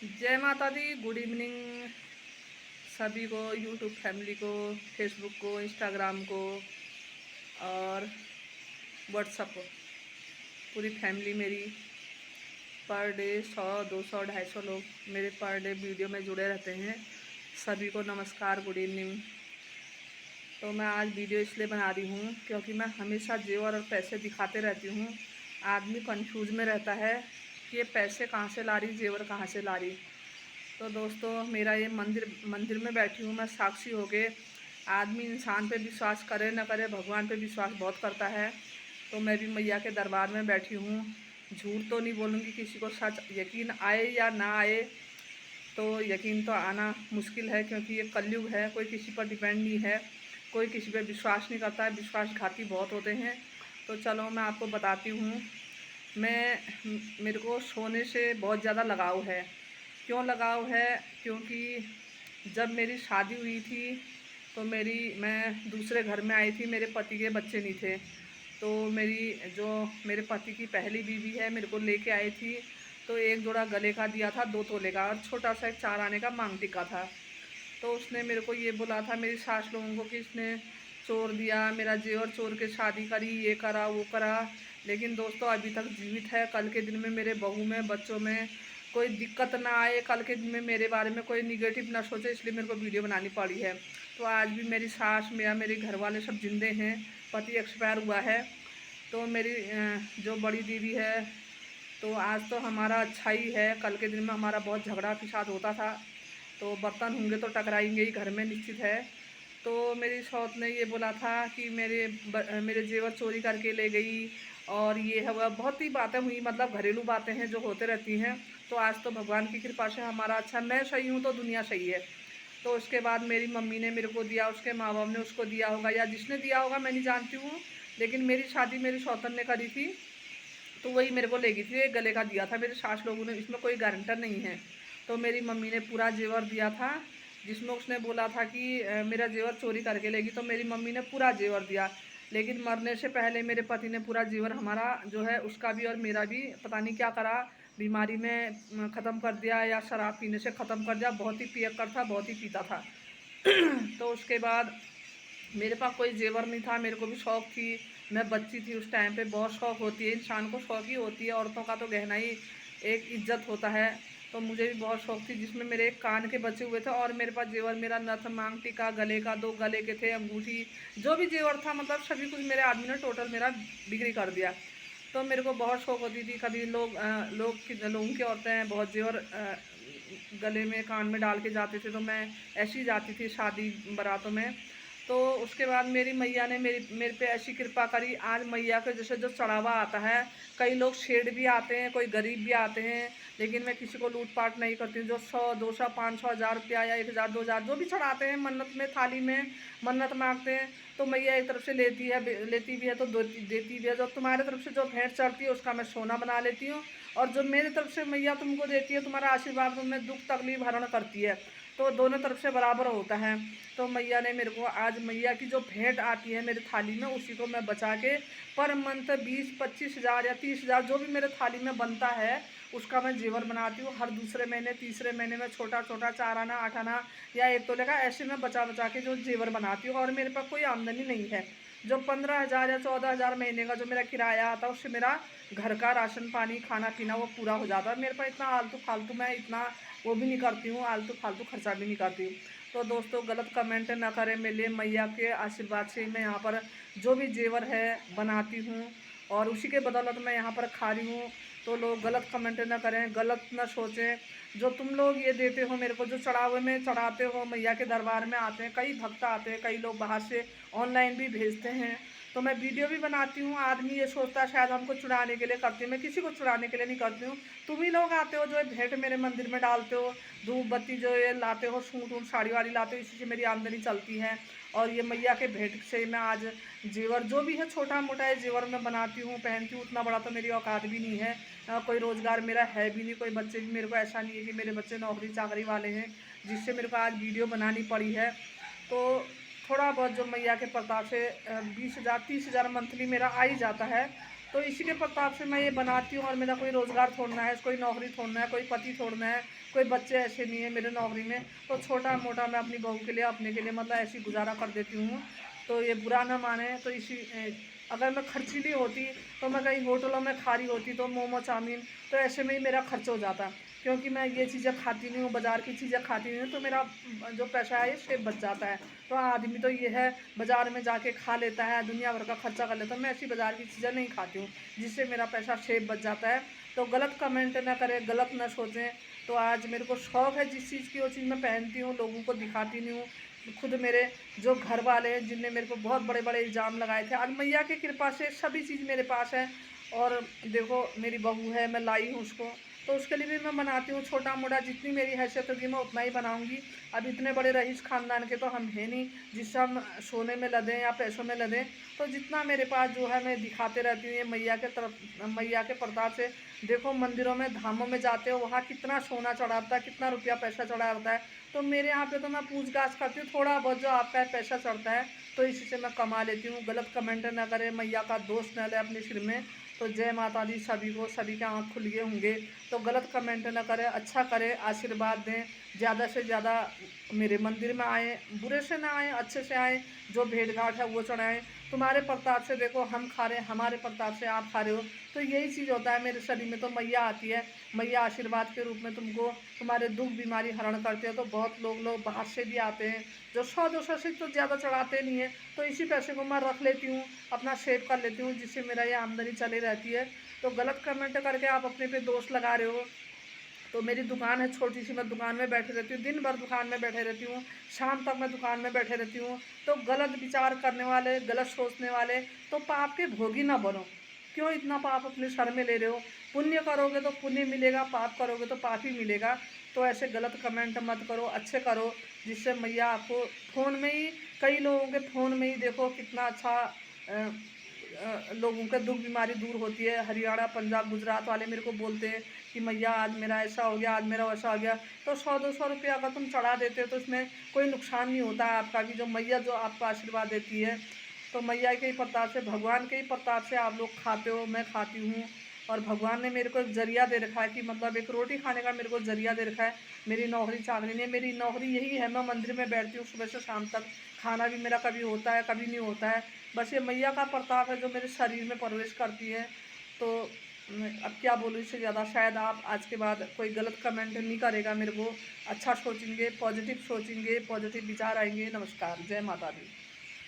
जय माता दी। Good evening सभी को, यूट्यूब फैमिली को, फेसबुक को, इंस्टाग्राम को और व्हाट्सअप को। पूरी फैमिली मेरी पर डे 100 200 250 लोग मेरे पर डे वीडियो में जुड़े रहते हैं। सभी को नमस्कार, गुड इवनिंग। तो मैं आज वीडियो इसलिए बना रही हूँ क्योंकि मैं हमेशा जेवर और पैसे दिखाते रहती हूँ। आदमी कंफ्यूज में रहता है कि ये पैसे कहाँ से ला रही, जेवर कहाँ से ला रही। तो दोस्तों, मेरा ये मंदिर में बैठी हूँ मैं साक्षी हो के। आदमी इंसान पे विश्वास करे न करे, भगवान पे विश्वास बहुत करता है। तो मैं भी मैया के दरबार में बैठी हूँ। झूठ तो नहीं बोलूँगी, किसी को सच यकीन आए या ना आए, तो यकीन तो आना मुश्किल है क्योंकि ये कलयुग है। कोई किसी पर डिपेंड नहीं है, कोई किसी पे विश्वास नहीं करता है। विश्वासघाती बहुत होते हैं। तो चलो मैं आपको बताती हूँ। मेरे को सोने से बहुत ज़्यादा लगाव है। क्यों लगाव है? क्योंकि जब मेरी शादी हुई थी तो मैं दूसरे घर में आई थी। मेरे पति के बच्चे नहीं थे। तो मेरे पति की पहली बीवी है, मेरे को लेके आई थी। तो एक जोड़ा गले का दिया था 2 तोले का, और छोटा सा एक 4 आने का मांग टिका था। तो उसने मेरे को ये बोला था, मेरी सास लोगों को, कि इसने चोर दिया, मेरा जेवर चोर के शादी करी, ये करा वो करा। लेकिन दोस्तों, अभी तक जीवित है। कल के दिन में मेरे बहू में, बच्चों में कोई दिक्कत ना आए, कल के दिन में मेरे बारे में कोई निगेटिव ना सोचे, इसलिए मेरे को वीडियो बनानी पड़ी है। तो आज भी मेरी सास, मेरे घर वाले सब जिंदे हैं। पति एक्सपायर हुआ है। तो मेरी जो बड़ी दीदी है, तो आज तो हमारा अच्छा ही है। कल के दिन में हमारा बहुत झगड़ा फिसाद होता था। तो बर्तन होंगे तो टकराएंगे ही, घर में निश्चित है। तो मेरी सौत ने ये बोला था कि मेरे जेवर चोरी करके ले गई, और ये है वह बहुत ही बातें हुई, मतलब घरेलू बातें हैं जो होते रहती हैं। तो आज तो भगवान की कृपा से हमारा अच्छा, मैं सही हूँ तो दुनिया सही है। तो उसके बाद मेरी मम्मी ने मेरे को दिया, उसके माँ बाप ने उसको दिया होगा, या जिसने दिया होगा मैं नहीं जानती हूँ। लेकिन मेरी शादी मेरी सौतन ने करी थी, तो वही मेरे को ले गई थी। एक गले का दिया था मेरे सास लोगों ने, इसमें कोई गारंटर नहीं है। तो मेरी मम्मी ने पूरा जेवर दिया था, जिसमें उसने बोला था कि मेरा जेवर चोरी करके लेगी। तो मेरी मम्मी ने पूरा जेवर दिया। लेकिन मरने से पहले मेरे पति ने पूरा जेवर हमारा जो है, उसका भी और मेरा भी, पता नहीं क्या करा, बीमारी में ख़त्म कर दिया, या शराब पीने से ख़त्म कर दिया। बहुत ही पियक्कड़ था, बहुत ही पीता था। तो उसके बाद मेरे पास कोई जेवर नहीं था। मेरे को भी शौक़ थी, मैं बच्ची थी उस टाइम पे। बहुत शौक़ होती है इंसान को, शौक़ ही होती है औरतों का, तो गहना ही एक इज्जत होता है। तो मुझे भी बहुत शौक़ थी, जिसमें मेरे एक कान के बचे हुए थे, और मेरे पास जेवर, मेरा नथ, मांग टीका, गले का 2 गले के थे, अंगूठी, जो भी जेवर था, मतलब सभी कुछ मेरे आदमी ने टोटल मेरा बिक्री कर दिया। तो मेरे को बहुत शौक़ होती थी। कभी लोगों की औरतें बहुत जेवर गले में, कान में डाल के जाते थे, तो मैं ऐसी ही जाती थी शादी बारातों में। तो उसके बाद मेरी मैया ने मेरे पे ऐसी कृपा करी। आज मैया के जैसे जो चढ़ावा आता है, कई लोग शेड भी आते हैं, कोई गरीब भी आते हैं, लेकिन मैं किसी को लूट पाट नहीं करती हूँ। जो 100 200 500 1000 रुपया या 1000 2000 जो भी चढ़ाते हैं मन्नत में, थाली में मन्नत मांगते हैं, तो मैया एक तरफ से लेती भी है तो देती भी है। जो तुम्हारे तरफ से जो भेंट चढ़ती है, उसका मैं सोना बना लेती हूँ। और जो मेरी तरफ से मैया तुमको देती है, तुम्हारा आशीर्वाद तुम्हें दुख तकलीफ हरण करती है, तो दोनों तरफ से बराबर होता है। तो मैया ने मेरे को आज, मैया की जो भेंट आती है मेरे थाली में, उसी को मैं बचा के पर मंथ 20-25 हज़ार या 30 हज़ार जो भी मेरे थाली में बनता है, उसका मैं जेवर बनाती हूँ। हर दूसरे महीने, तीसरे महीने में छोटा छोटा 4 आना 8 आना या 1 तोले का, ऐसे मैं बचा बचा के जो जेवर बनाती हूँ। और मेरे पास कोई आमदनी नहीं है। जो 15,000 या 14,000 महीने का जो मेरा किराया आता है, उससे मेरा घर का राशन पानी खाना पीना वो पूरा हो जाता है। मेरे पास इतना आलतू फालतू, मैं इतना वो भी नहीं करती हूँ, आलतू फालतू खर्चा भी नहीं करती हूँ। तो दोस्तों, गलत कमेंट ना करें। मेरे लिए मैया के आशीर्वाद से मैं यहाँ पर जो भी जेवर है बनाती हूँ, और उसी के बदौलत मैं यहाँ पर खा रही हूँ। तो लोग गलत कमेंट ना करें, गलत ना सोचें। जो तुम लोग ये देते हो मेरे को, जो चढ़ावे में चढ़ाते हो, मैया के दरबार में आते हैं, कई भक्त आते हैं, कई लोग बाहर से ऑनलाइन भी भेजते हैं, तो मैं वीडियो भी बनाती हूँ। आदमी ये सोचता है शायद हमको चुराने के लिए करती हूँ, मैं किसी को चुराने के लिए नहीं करती हूँ। तुम ही लोग आते हो जो है भेंट मेरे मंदिर में डालते हो, धूप बत्ती जो ये लाते हो, सूट वूट साड़ी वाड़ी लाते हो, इसी से मेरी आमदनी चलती है। और ये मैया के भेंट से मैं आज जेवर जो भी है, छोटा मोटा है जेवर मैं बनाती हूँ, पहनती हूँ। उतना बड़ा तो मेरी औकात भी नहीं है, कोई रोज़गार मेरा है भी नहीं, कोई बच्चे भी मेरे को ऐसा नहीं है कि मेरे बच्चे नौकरी चाकरी वाले हैं, जिससे मेरे को आज वीडियो बनानी पड़ी है। तो थोड़ा बहुत जो मैया के प्रताप से 20,000 30,000 मंथली मेरा आ ही जाता है। तो इसी के प्रताप से मैं ये बनाती हूँ। और मेरा कोई रोज़गार छोड़ना है, कोई नौकरी छोड़ना है, कोई पति छोड़ना है, कोई बच्चे ऐसे नहीं है मेरे नौकरी में, तो छोटा मोटा मैं अपनी बहू के लिए, अपने के लिए मतलब ऐसी गुजारा कर देती हूँ। तो ये बुरा ना माने। तो अगर मैं खर्चीली होती तो मैं कहीं होटलों में खा रही होती, तो मोमो चाउमीन, तो ऐसे में ही मेरा खर्च हो जाता। क्योंकि मैं ये चीज़ें खाती नहीं हूँ, बाज़ार की चीज़ें खाती नहीं हूँ, तो मेरा जो पैसा है ये सेव बच जाता है। तो आदमी तो ये है बाज़ार में जाके खा लेता है, दुनिया भर का खर्चा कर लेता है। मैं ऐसी बाज़ार की चीज़ें नहीं खाती हूँ, जिससे मेरा पैसा सेव बच जाता है। तो गलत कमेंट ना करें, गलत ना सोचें। तो आज मेरे को शौक़ है जिस चीज़ की, वो चीज़ मैं पहनती हूँ, लोगों को दिखाती नहीं हूँ। खुद मेरे जो घर वाले हैं, जिनने मेरे को बहुत बड़े बड़े इल्ज़ाम लगाए थे, आज मैया की कृपा से सभी चीज़ मेरे पास है। और देखो मेरी बहू है, मैं लाई हूँ उसको, तो उसके लिए भी मैं बनाती हूँ। छोटा मोटा जितनी मेरी हैसियत होगी मैं उतना ही बनाऊँगी। अब इतने बड़े रईस ख़ानदान के तो हम हैं नहीं जिससे हम सोने में लदें या पैसों में लदें। तो जितना मेरे पास जो है मैं दिखाते रहती हूँ। ये मैया के तरफ, मैया के प्रताप से। देखो मंदिरों में, धामों में जाते हो, वहाँ कितना सोना चढ़ा होता है, कितना रुपया पैसा चढ़ा होता है। तो मेरे यहाँ पे तो मैं पूछ गाछ करती हूँ, थोड़ा बहुत जो आपका पैसा चढ़ता है तो इसी से मैं कमा लेती हूँ। गलत कमेंट ना करें, मैया का दोष न ले अपने सिर में। तो जय माता दी सभी को, सभी के आँख खुल गए होंगे। तो गलत कमेंट ना करें, अच्छा करें, आशीर्वाद दें, ज़्यादा से ज़्यादा मेरे मंदिर में आएँ, बुरे से ना आएँ, अच्छे से आएँ, जो भेंट घाट है वो चढ़ाएँ। तुम्हारे प्रताप से देखो हम खा रहे हैं, हमारे प्रताप से आप खा रहे हो, तो यही चीज़ होता है। मेरे शरीर में तो मैया आती है, मैया आशीर्वाद के रूप में तुमको तुम्हारे दुख बीमारी हरण करते हैं। तो बहुत लोग बाहर से भी आते हैं जो 100-200 से तो ज़्यादा चढ़ाते नहीं है। तो इसी पैसे को मैं रख लेती हूँ, अपना सेव कर लेती हूँ, जिससे मेरा ये आमदनी चली रहती है। तो गलत कमेंट करके आप अपने पे दोष लगा रहे हो। तो मेरी दुकान है छोटी सी, मैं दुकान में बैठे रहती हूँ, दिन भर दुकान में बैठे रहती हूँ, शाम तक मैं दुकान में बैठे रहती हूँ। तो गलत विचार करने वाले, गलत सोचने वाले, तो पाप के भोगी ना बनो। क्यों इतना पाप अपने सर में ले रहे हो? पुण्य करोगे तो पुण्य मिलेगा, पाप करोगे तो पाप ही मिलेगा। तो ऐसे गलत कमेंट मत करो, अच्छे करो, जिससे मैया आपको फ़ोन में ही, कई लोगों के फ़ोन में ही देखो कितना अच्छा लोगों का दुख बीमारी दूर होती है। हरियाणा, पंजाब, गुजरात वाले मेरे को बोलते हैं कि मैया आज मेरा ऐसा हो गया, आज मेरा वैसा हो गया। तो 100-200 रुपया अगर तुम चढ़ा देते हो तो इसमें कोई नुकसान नहीं होता है आपका, कि जो मैया जो आपको आशीर्वाद देती है। तो मैया के ही प्रताप से, भगवान के ही प्रताप से आप लोग खाते हो, मैं खाती हूँ। और भगवान ने मेरे को एक ज़रिया दे रखा है, कि मतलब एक रोटी खाने का मेरे को ज़रिया दे रखा है। मेरी नौकरी चाकरी नहीं, मेरी नौकरी यही है, मैं मंदिर में बैठती हूँ सुबह से शाम तक। खाना भी मेरा कभी होता है, कभी नहीं होता है। बस ये मैया का प्रताप है जो मेरे शरीर में प्रवेश करती है। तो अब क्या बोलूँ इससे ज़्यादा। शायद आप आज के बाद कोई गलत कमेंट नहीं करेगा मेरे को, अच्छा सोचेंगे, पॉजिटिव सोचेंगे, पॉजिटिव विचार आएंगे। नमस्कार, जय माता दी।